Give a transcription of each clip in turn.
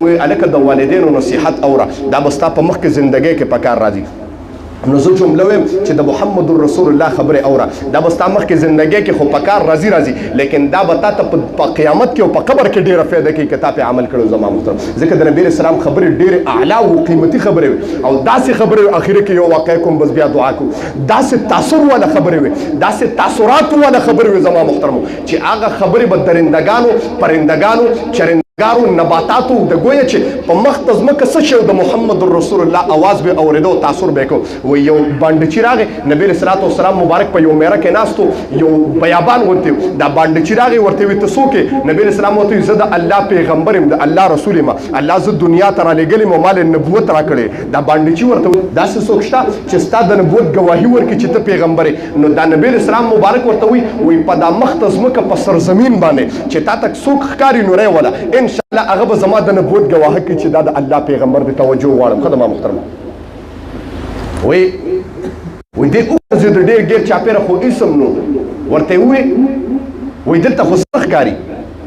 الکه د والدینو نصیحت اوره دا به ستا په مخکې زندګۍ کې پکار راځي. نو زه جمله وایم چې د محمد رسول الله خبرې اوره دا به ستا مخکې زندګۍ کې خو پکار راځي لیکن دا به تا ته په قیامت کې او په قبر کې ډېره فایده کوي که تا پې عمل کړی زما محترم. ځکه د نبي اسلام خبرې ډېرې اعلی او قیمتي خبرې وي او داسې خبرې وي اخر کې یو واقع کوم بس بیا دعا کوو. داسې تاثر والا خبرې وي داسې تاثرات والا خبرې وي زما محترمو چې هغه خبرې به درندګانو پرندګانو چرندګارو نباتاتو د ګویا چې په مخ ته ځمکه څه شی د محمد رسول الله اواز به اورېده تاثر به کو. و یو بانډچي راغی نبی صلی الله علیه وسلم مبارک په یو میره کې ناستو یو بیابان ورته دا بانډچي راغی ورته وي ته څوک یې؟ نبی صلی الله علیه وسلم زه د الله پیغمبر یم د الله رسول یم الله زه دنیا ته رالیږلی یم او مال نبوت راکړی. دا بانډچي ورته داسې څوک شته چې ستا د نبوت ګواهي ورکړي چې ته پیغمبر یې؟ نو دا نبی اسلام مبارک ورته وایي په دا مخ ته ځمکه په سرزمین باندې چې تا ته څوک ښکاري نو ولا ان شاء الله هغه به زما د نبوت ګواهه کوي چې دا د الله پیغمبر د توجه غواړم. ښه ده ما محترم وایي دې وګرځېد ډېر ګیر چاپېره خو اسم نو ورته وایي دلته خو څه ښکاري؟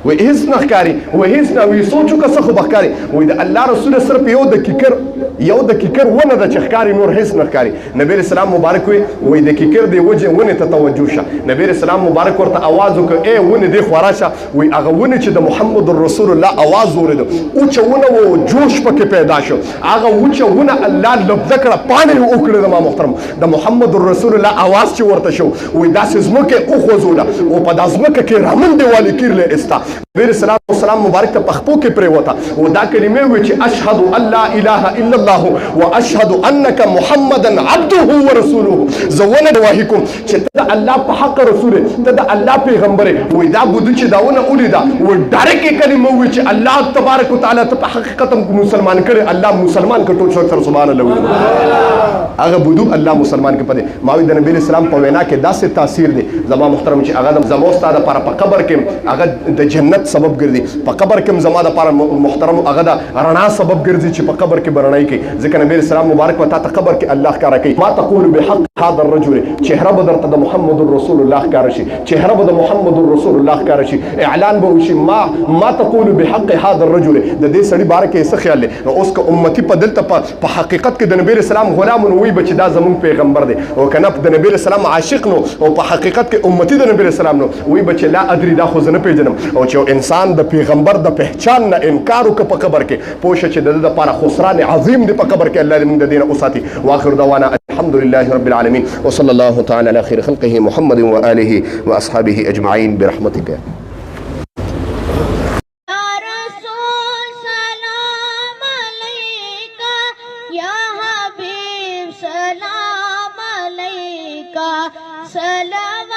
وایي هېڅ نه ښکاري. وایي هېڅ نه. وایي سوچ وکړه څه خو به ښکاري؟ وایي د الله رسول صرف یو د کیکر ونه ده چې ښکاري نور هېڅ نه ښکاري. نبی اسلام مبارک وایي د کیکر دې وجې ونې ته توجه شه. نبی اسلام مبارک ورته آواز وکړ ای ونې دې خوا راشه. وایي هغه ونې چې د محمد رسول الله آواز اورېده اوچه ونه و جوش پکې پیدا شو. هغه اوچه ونه الله لبده کړه پاڼې یې وکړې د ما محترم د محمد رسول الله آواز چې ورته شو وایي داسې ځمکه یې وخوځوله او په دا ځمکه کې رامنډې والې کیرلې استا. نبی صلی الله علیه وسلم مبارک ته پخپو کې پرېوته او دا کلمې وې چې اشهد ان لا اله الا الله واشهد انک محمدا عبده ورسوله. زه ونه ګواهي کوم چې ته د الله په حق رسول ته د الله پیغمبر وې. دا بده چې دا ونه ولیده و ډایرکټ کلمه وې چې الله تبارک وتعالى ته په حقیقت مسلمان کړي الله مسلمان کټول شو سره سبحان الله. هغه بده الله مسلمان کې پدې ماوي د نبی اسلام په وینا کې داسې تاثیر دی زما محترم چې هغه زمو ستاره پر په قبر کې هغه د جنت سبب ګرځي په قبر کې زما د پر محترم هغه د رڼا سبب ګرځي چې په قبر کې برنای کوي. ځکه نبی اسلام مبارک وتا ته قبر کې الله ښکارا کوي ما تقول بحق هذا الرجل چهره به درته د محمد رسول الله ښکارا شي چهره به د محمد رسول الله ښکارا شي اعلان به وشي ما تقول بحق هذا الرجل د دې سړي باره کې څه خیال دی. نو اوس که امتی په دلته په حقیقت کې د نبی اسلام غلام وي بچ دا زمون پیغمبر دی او کنه د نبی اسلام عاشق نو او په حقیقت کې امتی د نبی اسلام نو وي بچ لا ادري دا خو زنه پیژنم. او چې انسان د پیغمبر د پہچان نه انکار وکړي په قبر کې پوښه چې د لپاره خسران عظیم دی په قبر کې الله دې موږ د دین اوساتي. واخر دعوانا الحمد لله رب العالمين وصلى الله تعالى على خير خلقه محمد واله واصحابه اجمعين برحمتك. सलाम